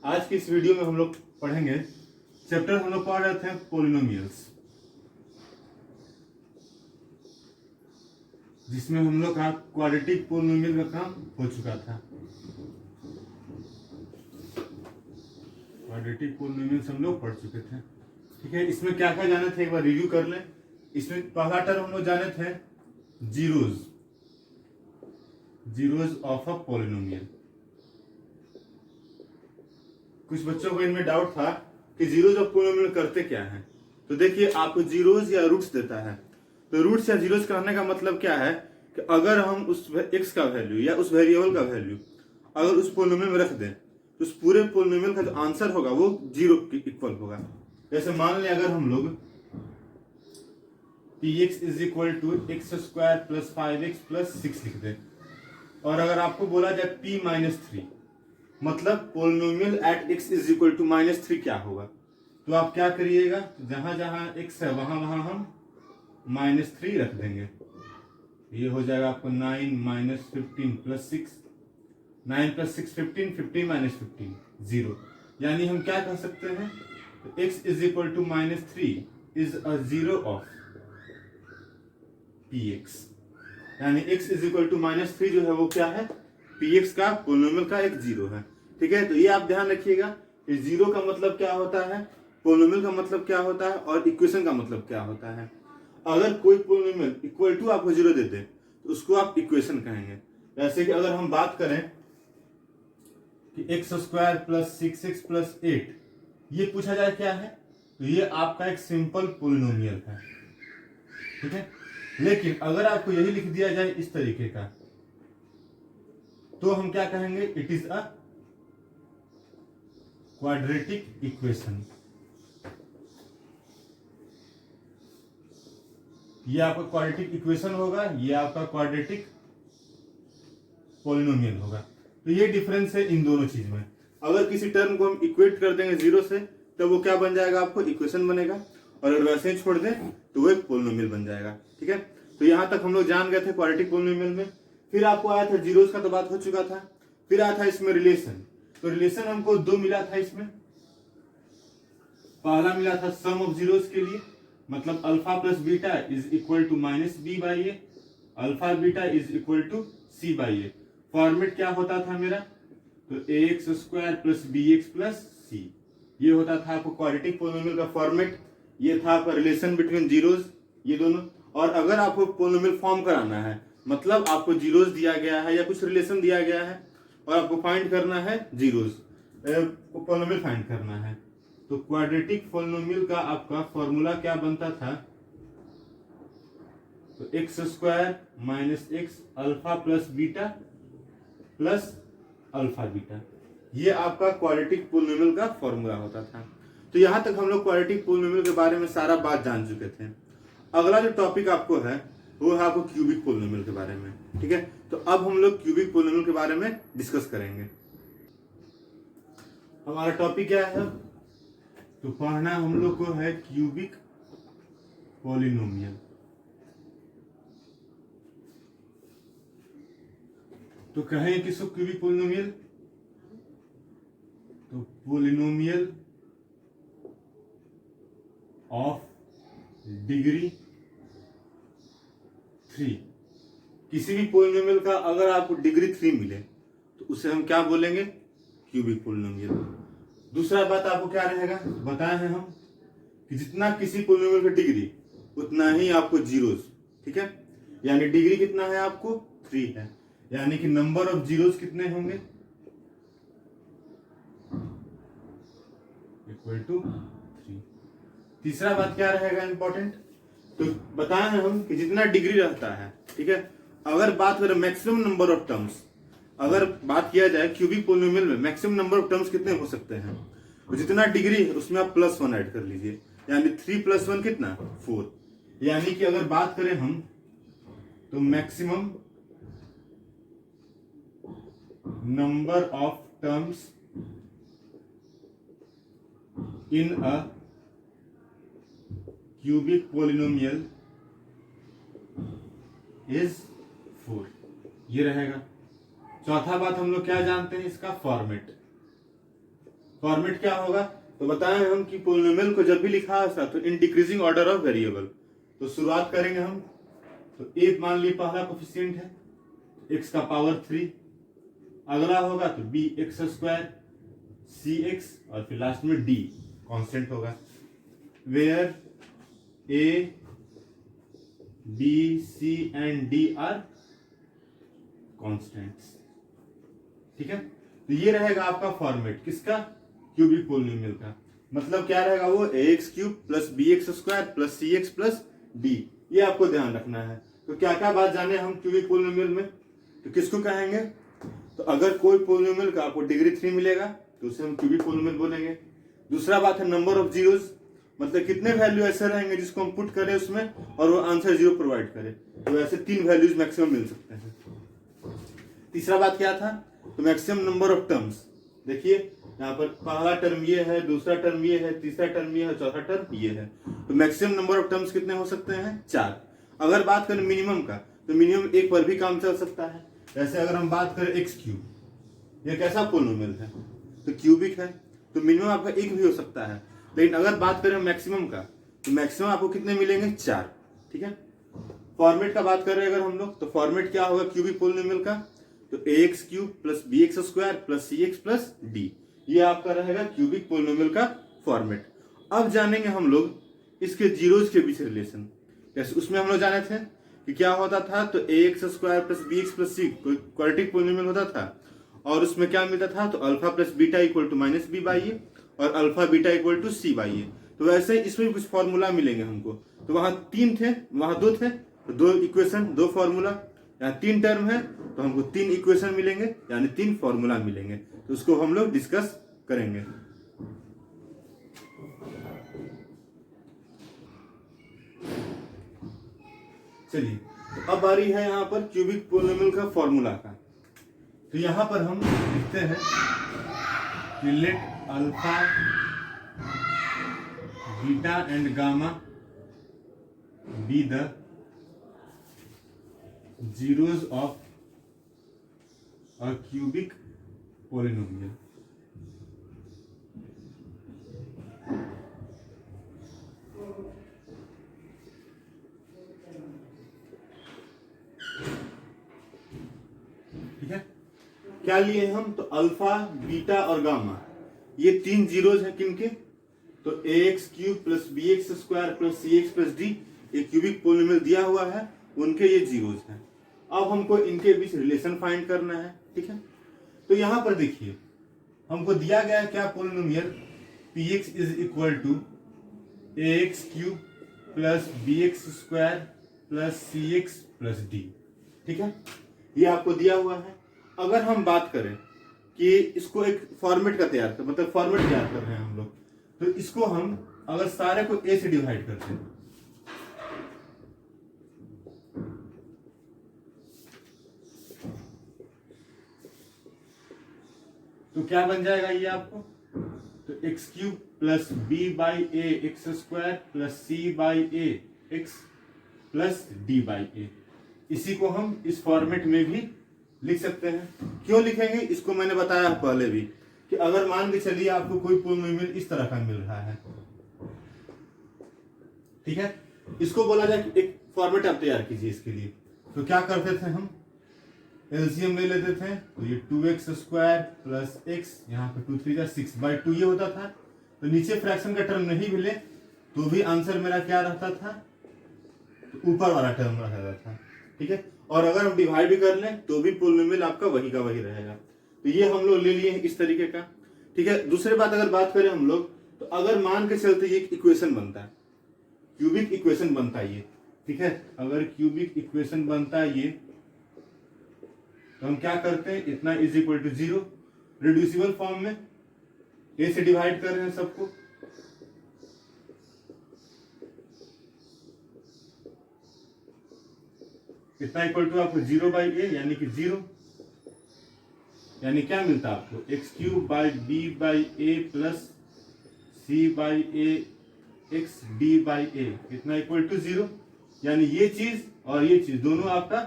आज की इस वीडियो में हम लोग पढ़ेंगे चैप्टर हम लोग पढ़ रहे थे पोलिनोमियल्स, जिसमें हम लोग का क्वाड्रेटिक पोलिनोमियल का काम हो चुका था। क्वाड्रेटिक पोलिनोमियल्स हम लोग पढ़ चुके थे। ठीक है, इसमें क्या क्या जाने थे एक बार रिव्यू कर लें। इसमें पहला टर्म हम लोग जाने थे जीरोज ऑफ अ पोलिनोमियल। कुछ बच्चों को इनमें डाउट था कि जीरोज ऑफ पोलिनोमियल करते क्या हैं। तो देखिए, आपको जीरोज या रूट्स देता है, तो रूट्स या जीरोज कहने का मतलब क्या है कि अगर हम उस एक्स का वैल्यू या उस वेरिएबल का वैल्यू अगर उस पोलिनोमियल में रख दें तो उस पूरे पोलिनोमियल का जो आंसर होगा वो जीरो के इक्वल होगा। जैसे मान लें अगर हम लोग px is equal to x square plus 5x plus 6 लिख दें, और अगर आपको बोला जाए p माइनस 3 मतलब polynomial at x is equal to minus 3 क्या होगा, तो आप क्या करिएगा, जहां जहां x है वहां वहां हम -3 रख देंगे। ये हो जाएगा आपको 9 माइनस 15 प्लस 6, 9 प्लस 6 15, 15 माइनस 15 0। यानी हम क्या कह सकते हैं, x is equal to -3 is a zero of px। यानी x इज इक्वल टू -3 जो है वो क्या है, px का पोलिनोमियल का एक जीरो है। ठीक है, तो ये आप ध्यान रखिएगा कि जीरो का मतलब क्या होता है, पोलिनोमियल का मतलब क्या होता है और इक्वेशन का मतलब क्या होता है। अगर कोई पोलिनोमियल इक्वल टू आपको जीरो दे दे तो उसको आप इक्वेशन कहेंगे। जैसे कि अगर हम बात करें कि x square plus 6x plus 8 ये पूछा जाए क्या है, तो ये आपका एक सिंपल पोलिनोमियल है। ठीक है, लेकिन अगर आपको यही लिख दिया जाए इस तरीके का तो हम क्या कहेंगे, it is a quadratic equation. ये आपका क्वाड्रेटिक इक्वेशन होगा, ये आपका क्वाड्रेटिक पोलिनोमियल होगा। तो ये डिफरेंस है इन दोनों चीज में। अगर किसी टर्म को हम इक्वेट कर देंगे जीरो से तो वो क्या बन जाएगा, आपको इक्वेशन बनेगा, और अगर वैसे ही छोड़ दें तो वो एक पोलिनोमियल बन जाएगा। ठीक है, तो यहां तक हम लोग जान गए थे क्वाड्रेटिक पोलिनोमियल में। फिर आपको आया था जीरोस का, तो बात हो चुका था। फिर आया था इसमें रिलेशन, तो रिलेशन हमको दो मिला था इसमें। पहला मिला था सम ऑफ जीरोस के लिए, मतलब alpha plus beta is equal to minus B by A, alpha beta is equal to C by A. Format क्या होता था मेरा, तो A X square plus B X plus C, ये होता था आपको क्वाड्रेटिक पोलिनोमियल का फॉर्मेट। ये था आपका रिलेशन बिटवीन जीरोस, ये दोनों। और अगर आपको पोलिनोमियल फॉर्म कराना है, मतलब आपको जीरोस दिया गया है या कुछ रिलेशन दिया गया है और आपको फाइंड करना है जीरोस, पोलिनोमियल फाइंड करना है, तो क्वाड्रेटिक पोलिनोमियल का आपका फॉर्मूला क्या बनता था, तो x square minus x alpha plus beta plus alpha beta, ये आपका क्वाड्रेटिक पोलिनोमियल का फॉर्मूला होता था। तो यहां तक हम लोग क्वाड्रेटिक पोलिनोमियल के बारे में सारा बात जान चुके थे। अगला जो टॉपिक आपको है वो है आपको क्यूबिक पोलिनोमियल के बारे में। ठीक है, तो अब हम लोग क्यूबिक पोलिनोमियल के बारे में डिस्कस करेंगे। हमारा टॉपिक क्या है, तो पढ़ना हम लोग को है क्यूबिक पोलिनोमियल। तो कहें किसको क्यूबिक पोलिनोमियल, तो पोलिनोमियल ऑफ डिग्री 3। किसी भी पोलिनोमियल का अगर आपको डिग्री 3 मिले तो उसे हम क्या बोलेंगे, क्यूबिक पोलिनोमियल। दूसरा बात आपको क्या रहेगा, बताए हैं हम कि जितना किसी पोलिनोमियल का डिग्री उतना ही आपको जीरोस। ठीक है, यानी डिग्री कितना है आपको 3 है, यानी कि नंबर ऑफ जीरोस कितने होंगे, इक्वल टू 3। तीसरा बात क्या रहेगा इंपॉर्टेंट, तो बताए हैं हम कि जितना डिग्री रहता है, ठीक है, अगर बात करें मैक्सिमम नंबर ऑफ टर्म्स, अगर बात किया जाए क्यूबिक पोलिनोमियल में मैक्सिमम नंबर ऑफ टर्म्स कितने हो सकते हैं, तो जितना डिग्री है उसमें आप +1 ऐड कर लीजिए, यानी 3 + 1 कितना 4। यानी कि अगर बात करें हम तो maximum number of terms in a cubic polynomial is 4, ये रहेगा। चौथा बात हम लोग क्या जानते हैं, इसका फॉर्मेट। फॉर्मेट क्या होगा, तो बताएं हम कि पोलिनोमियल को जब भी लिखा है तो in decreasing order of variable. तो शुरुआत करेंगे हम, तो ए मान ली पहला कोफिशिएंट है x का पावर 3, अगला होगा तो b x square c x और फिर लास्ट में डी कांस्टेंट होगा, where a b c and d are constants. ठीक है, तो ये रहेगा आपका फॉर्मेट किसका, क्यूबिक पोलिनोमियल का। मतलब क्या रहेगा वो ax cube plus B x square plus सी एक्स प्लस डी, ये आपको ध्यान रखना है। तो क्या क्या बात जाने हम क्यूबिक पोलिनोमियल में, तो किसको कहेंगे, तो अगर कोई पोलिनोमियल का आपको डिग्री 3 मिलेगा तो उसे हम क्यूबिक पोलिनोमियल बोलेंगे। दूसरा बात है नंबर ऑफ जीरोज, मतलब कितने वैल्यू ऐसे रहेंगे जिसको हम पुट करें उसमें और वो आंसर 0 प्रोवाइड करे, तो ऐसे 3 वैल्यूज मैक्सिमम मिल सकते हैं। तीसरा बात क्या था, तो मैक्सिमम नंबर ऑफ टर्म्स। देखिए यहाँ पर पहला टर्म ये है, दूसरा टर्म ये है, तीसरा टर्म ये है, चौथा टर्म ये है। तो मैक्सिमम नंबर ऑफ टर्म्स कितने हो सकते हैं, 4। अगर बात करें मिनिमम का, तो मिनिमम 1 पर भी काम चल सकता है। जैसे अगर हम बात करें एक्स क्यूब, ये कैसा पोलिनोमियल है, तो क्यूबिक है, तो मिनिमम आपका 1 भी हो सकता है। लेकिन अगर बात करें मैक्सिमम का, तो मैक्सिमम आपको कितने मिलेंगे, 4। ठीक है, फॉर्मेट का बात करें अगर हम लोग, तो फॉर्मेट क्या होगा क्यूबिक पोलिनोमियल का, तो ax cube plus B x square plus सी एक्स प्लस डी, ये आपका रहेगा क्यूबिक पोलिनोमियल का फॉर्मेट। अब जानेंगे हम लोग इसके जीरोज के बीच रिलेशन। जैसे उसमें हम लोग जाने थे कि क्या होता था, तो ax square plus B X plus C quadratic polynomial होता था, और उसमें क्या मिलता था, तो alpha plus beta equal to minus B by A और alpha beta equal to C by A. तो वैसे इसमें भी कुछ फॉर्मूला मिलेंगे हमको। तो वहां 3 थे, वहां 2 थे, तो 2 इक्वेशन 2 फॉर्मूला, यहाँ 3 टर्म है तो हमको 3 इक्वेशन मिलेंगे, यानी 3 फॉर्मूला मिलेंगे। तो उसको हम लोग डिस्कस करेंगे। चलिए, तो अब बारी है यहाँ पर क्यूबिक पोलिनोमियल का फॉर्मूला का। तो यहाँ पर हम लिखते हैं कि let alpha beta and gamma be the zeros of a cubic polynomial। ठीक है, क्या लिए हम, तो अल्फा बीटा और गामा, ये 3 जीरोज हैं किनके, तो ax cube plus B x square plus सी एक्स प्लस डी, ये क्यूबिक पोलिनोमियल दिया हुआ है, उनके ये जीरोज हैं। अब हमको इनके बीच रिलेशन फाइंड करना है। ठीक है, तो यहां पर देखिए हमको दिया गया है क्या, polynomial px is equal to ax cube plus B x square plus C x plus d. ठीक है, ये आपको दिया हुआ है। अगर हम बात करें कि इसको एक फॉर्मेट का तैयार कर, मतलब फॉर्मेट तैयार कर रहे हैं हम लोग, तो इसको हम अगर सारे को a से डिवाइड करते हैं, तो क्या बन जाएगा ये आपको, तो X cube plus B by A X square plus C by A X plus D by A. इसी को हम इस फॉर्मेट में भी लिख सकते हैं। क्यों लिखेंगे, इसको मैंने बताया पहले भी कि अगर मान के चलिए आपको कोई पोलिनोमियल इस तरह का मिल रहा है, ठीक है, इसको बोला जाए कि एक फॉर्मेट आप तैयार कीजिए इसके लिए। तो क्या करते थे हम, एलसीएम ले लेते थे, तो ये 2x स्क्वायर प्लस x, यहाँ पे 2 3 6/2 ये होता था। तो नीचे फ्रैक्शन का टर्म नहीं मिले तो भी आंसर मेरा क्या रहता था, तो ऊपर वाला टर्म रहता था। ठीक है, और अगर हम डिवाइड भी कर लें तो भी पोलिनोमियल आपका वही का वही रहेगा। तो ये हम लोग ले लिए हैं इस तरीके का। ठीक है, दूसरी बात अगर बात करें हम लोग, तो अगर मान के चलते ये इक्वेशन बनता है, क्यूबिक इक्वेशन बनता है ये, ठीक है, अगर क्यूबिक इक्वेशन बनता है ये, तो हम क्या करते हैं, इतना is equal to 0, reducible form में ए से डिवाइड कर रहे हैं सबको, इतना इक्वल टू आपको 0/a यानी कि 0, यानी क्या मिलता है आपको, X cube by B by A plus C by A X D by A, इतना इक्वल टू 0। यानी ये चीज और ये चीज दोनों आपका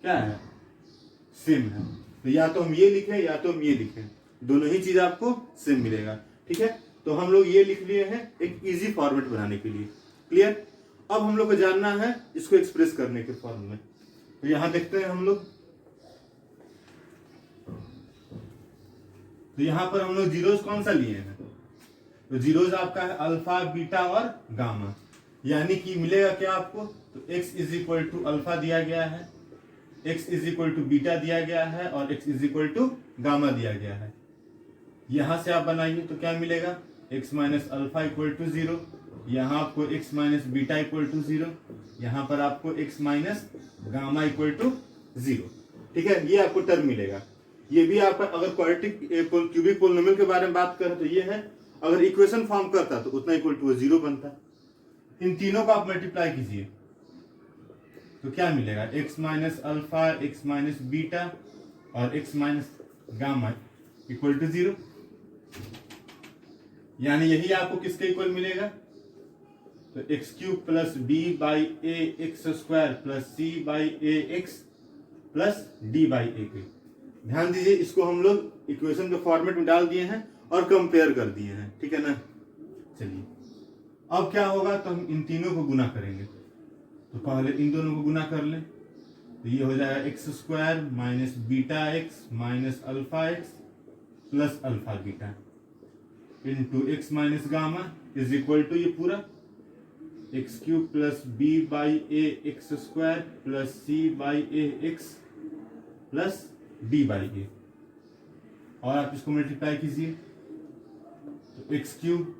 क्या है, सेम है। तो या तो हम ये लिखें या तो हम ये लिखें। दोनों ही चीज आपको सेम मिलेगा। ठीक है, तो हम लोग ये लिख लिए हैं एक इजी फॉर्मेट बनाने के लिए। क्लियर? अब हम लोग को जानना है इसको एक्सप्रेस करने के फॉर्म में। तो यहां देखते हैं हम लोग, तो यहां पर हम लोग जीरोस कौन सा लिए हैं? तो जीरोस आपका है अल्फा, बीटा और गामा। यानी कि मिलेगा क्या आपको? तो x is equal to alpha दिया गया है, x is equal to beta दिया गया है और x is equal to gamma दिया गया है। यहां से आप बनाइए तो क्या मिलेगा? x minus alpha equal to 0, यहाँ आपको x minus beta equal to 0, यहाँ पर आपको x minus gamma equal to 0। ठीक है, ये आपको टर्म मिलेगा। ये भी आपका अगर क्वाड्रेटिक क्यूबिक पोलिनोमियल के बारे में बात करें तो ये है, अगर इक्वेशन फॉर्म करता तो उतना इक्वल टू 0 बनता। इन तीनों को आप मल्टीप्लाई कीजिए तो क्या मिलेगा? x minus alpha, x minus beta और x minus gamma equal to 0। यानी यही आपको किसके इक्वल मिलेगा? तो X cube plus B by A X square plus C by A X plus D by A के। ध्यान दीजिए, इसको हम लोग इक्वेशन के फॉर्मेट में डाल दिए हैं और कंपेयर कर दिए हैं। ठीक है ना? चलिए, अब क्या होगा? तो हम इन तीनों को गुना करेंगे। तो पहले इन दोनों को गुना कर लें तो ये हो जाएगा X square minus beta X minus alpha X plus alpha beta into X minus gamma is equal to ये पूरा X cube plus B by A X square plus C by A X plus D by A. और आप इसको multiply कीजिए तो X cube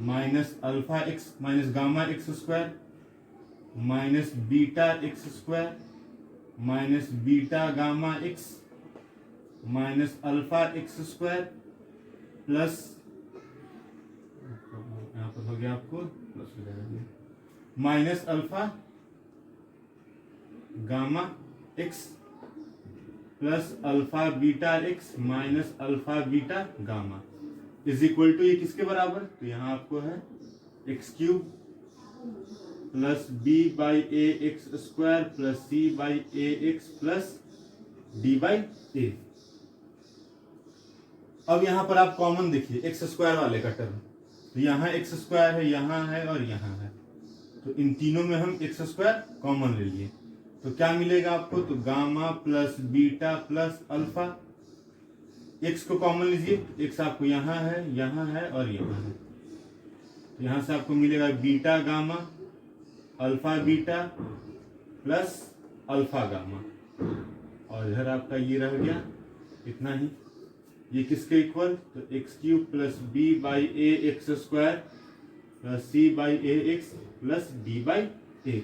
minus alpha X minus gamma X square minus beta X square minus beta gamma X minus alpha X square plus, यहाँ पर हो गया आपको प्लस हो जाएगा, minus alpha gamma X plus alpha beta X minus alpha beta gamma is equal to ये किसके बराबर? तो यहाँ आपको है X cube plus B by A X square plus C by A X plus D by A. अब यहां पर आप कॉमन देखिए एक्स स्क्वायर वाले का टर्म, तो यहाँ एक्स स्क्वायर है, यहाँ है और यहाँ है, तो इन तीनों में हम एक्स स्क्वायर कॉमन ले लिए तो क्या मिलेगा आपको? तो gamma plus beta plus alpha. X को कॉमन लीजिए, एक्स आपको यहाँ है और यहाँ है, तो यहाँ से आपको मिलेगा beta gamma alpha beta plus alpha gamma, और इधर आपका ये रह गया इतना ही। ये किसके इक्वल? तो X cube plus B by A X square plus C by A X plus D by A.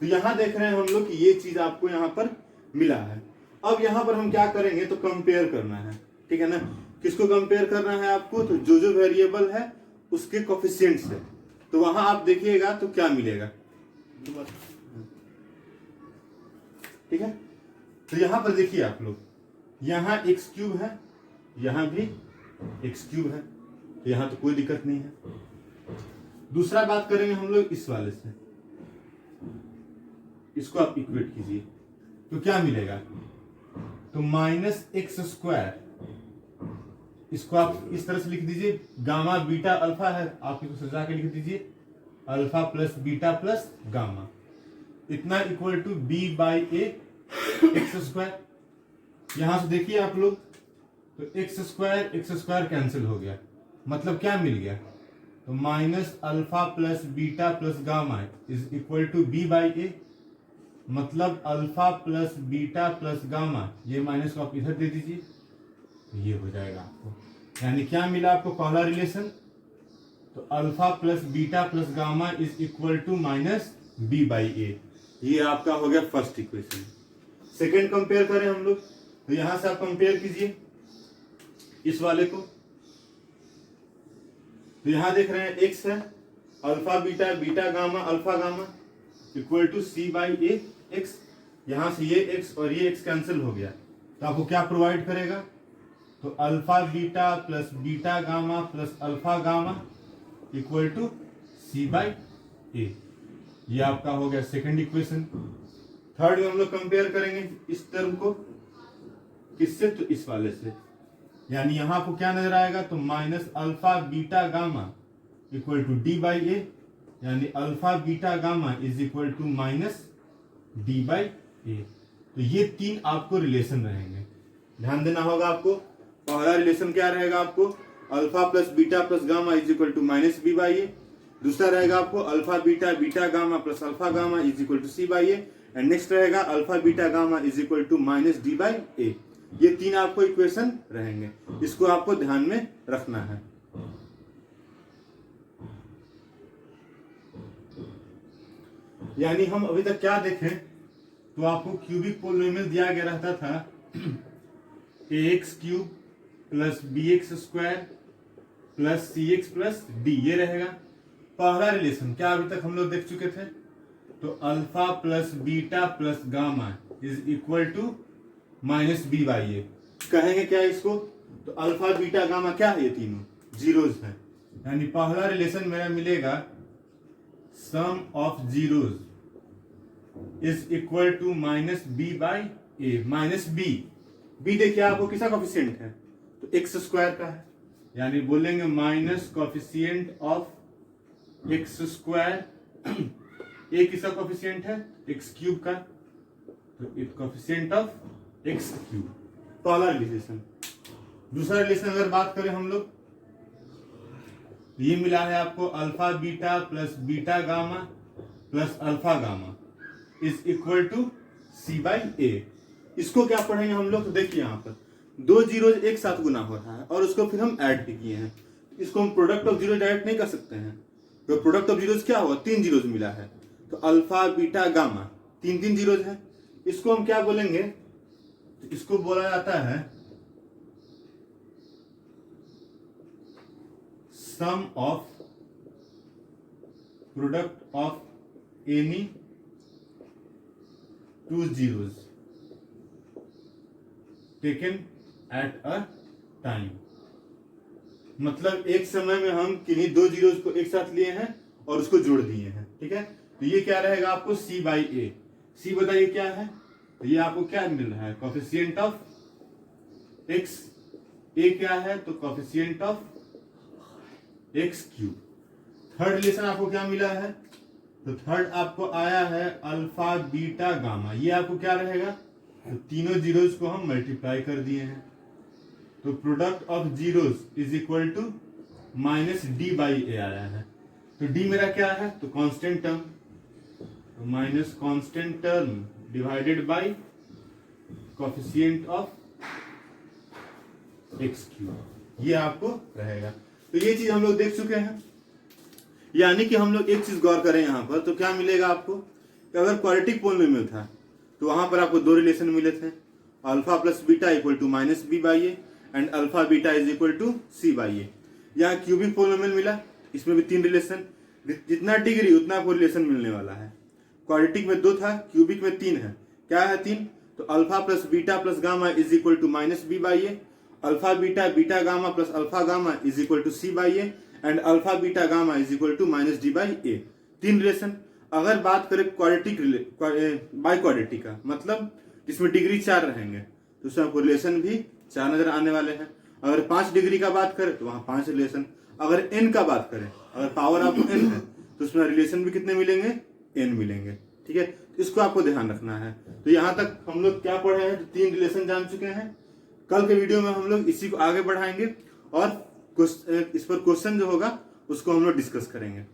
तो यहां देख रहे हैं हम लोग कि ये चीज आपको यहाँ पर मिला है। अब यहाँ पर हम क्या करेंगे? तो कंपेयर करना है। ठीक है ना? किसको कंपेयर करना है आपको? तो जो जो वेरिएबल है उसके कोफिशिएंट से। तो वहां आप देखिएगा तो क्या मिलेगा। ठीक है, तो यहां पर देखिए आप लोग, यहाँ एक्स क्यूब है, यहां भी एक्स क्यूब है, तो यहां तो कोई दिक्कत नहीं है। दूसरा बात करेंगे हम लोग इस वाले से, इसको आप इक्वेट कीजिए तो क्या मिलेगा? तो माइनस एक्स स्क्वायर, इसको आप इस तरह से लिख दीजिए, गामा बीटा अल्फा है, आप इसको सजा के लिख दीजिए alpha plus beta plus gamma इतना equal to B by A X square. यहां से देखिए आप लोग, तो एक्स स्क्वायर कैंसिल हो गया, मतलब क्या मिल गया? तो minus alpha plus beta plus gamma is equal to B by A, मतलब alpha plus beta plus gamma, ये माइनस को आप इधर दे दीजिए तो ये हो जाएगा आपको। यानी क्या मिला आपको? पहला रिलेशन, तो alpha plus beta plus gamma is equal to minus B by A. ये आपका हो गया फर्स्ट इक्वेशन। सेकेंड कंपेयर करें हम लोग, तो यहां से आप कंपेयर कीजिए इस वाले को, तो यहां देख रहे हैं एक्स है, alpha beta beta gamma alpha gamma equal to C by A x. यहां से ये एक्स और ये एक्स कैंसिल हो गया, तो आपको क्या प्रोवाइड करेगा? तो alpha beta plus beta gamma plus alpha gamma equal to C by A. ये आपका हो गया सेकंड इक्वेशन। थर्ड में हम लोग कंपेयर करेंगे इस टर्म को, किससे? तो इस वाले से, यानी यहाँ आपको क्या नजर आएगा, तो minus alpha beta gamma equal to D by A, यानी alpha beta gamma is equal to minus D by A. तो ये तीन आपको रिलेशन रहेंगे, ध्यान देना होगा आपको। पहला रिलेशन क्या रहेगा आपको, alpha plus beta plus gamma is equal to minus B by A. दूसरा रहेगा आपको alpha beta beta gamma plus alpha gamma is equal to C by A. And next रहेगा alpha beta gamma is equal to minus D by A. ये तीन आपको equation रहेंगे, इसको आपको ध्यान में रखना है। यानी हम अभी तक क्या देखें, तो आपको क्यूबिक पोलिनोमियल दिया गया रहता था ax cube plus bx square plus cx plus d, ये रहेगा पहला रिलेशन। क्या अभी तक हम लोग देख चुके थे, तो alpha plus beta plus gamma is equal to minus B by A. कहेंगे क्या इसको, तो अल्फा बीटा गामा क्या है, ये तीनों जीरोज है। यानी पहला रिलेशन मेरा मिलेगा sum of zeros is equal to minus B by A. Minus B, B देखिए आपको किसका कॉफिशिएंट है, तो एक्स स्क्वायर का है, यानी बोलेंगे minus coefficient of X square. A किसका कॉफिशिएंट है, एक्स क्यूब का, तो it coefficient of X cube, पहला रिलेशन। दूसरा रिलेशन अगर बात करें हम लोग, ये मिला है आपको alpha beta plus beta gamma plus alpha gamma is equal to C by A. इसको क्या पढ़ेंगे हम लोग, तो देखिए यहाँ पर दो जीरोज एक साथ गुना हो रहा है और उसको फिर हम ऐड भी किए हैं। इसको हम प्रोडक्ट ऑफ जीरो डायरेक्ट नहीं कर सकते हैं, तो प्रोडक्ट ऑफ जीरोज क्या होगा, तीन जीरोज मिला है, तो अल्फा बीटा गामा तीन तीन जीरोज है। इसको हम क्या बोलेंगे, तो इसको बोला जाता है sum of product of any two zeros taken at a time. मतलब एक समय में हम किन्हीं दो जीरोज को एक साथ लिए हैं और उसको जोड़ दिए हैं, ठीक है। तो ये क्या रहेगा आपको सी बाई ए। सी बताइए क्या है, तो ये आपको क्या मिल रहा है, कॉफिशिएंट ऑफ एक्स। ए क्या है, तो coefficient of X cube. Third relation आपको क्या मिला है, तो थर्ड आपको आया है अल्फा बीटा गामा। ये आपको क्या रहेगा, तो तीनों जीरोज को हम मल्टीप्लाई कर दिए हैं, तो product of zeros is equal to minus D by A आया है। तो डी मेरा क्या है, तो कांस्टेंट टर्म, तो minus constant term divided by coefficient of X cube, ये आपको रहेगा। तो ये चीज हम लोग देख चुके हैं। यानी कि हम लोग एक चीज गौर करें यहाँ पर, तो क्या मिलेगा आपको, कि अगर क्वाड्रेटिक पोलिनोमियल था तो वहां पर आपको दो रिलेशन मिले थे, alpha plus beta equal to minus B by A and alpha beta is equal to C by A. यहाँ क्यूबिक पोलिनोमियल मिला, इसमें भी तीन रिलेशन, जितना डिग्री उतना आपको रिलेशन मिलने वाला है। क्वाड्रेटिक में दो था, क्यूबिक में तीन है। क्या है तीन, तो alpha plus beta plus gamma is equal to minus B by A, alpha beta beta gamma plus alpha gamma is equal to C by A and alpha beta gamma is equal to minus D by A. तीन relation. अगर बात करें quadratic by quadratic का, मतलब जिसमें degree चार रहेंगे, तो उसमें आपको रिलेशन भी चार नजर आने वाले हैं। अगर 5 डिग्री का बात करें तो वहां 5 रिलेशन। अगर n का बात करें, अगर पावर आपको n है, तो उसमें रिलेशन भी कितने मिलेंगे, n मिलेंगे, ठीक है। इसको आपको ध्यान रखना है। तो यहाँ तक हम लोग क्या पढ़े हैं, तीन रिलेशन जान चुके हैं। कल के वीडियो में हम लोग इसी को आगे बढ़ाएंगे और इस पर क्वेश्चन जो होगा उसको हम लोग डिस्कस करेंगे।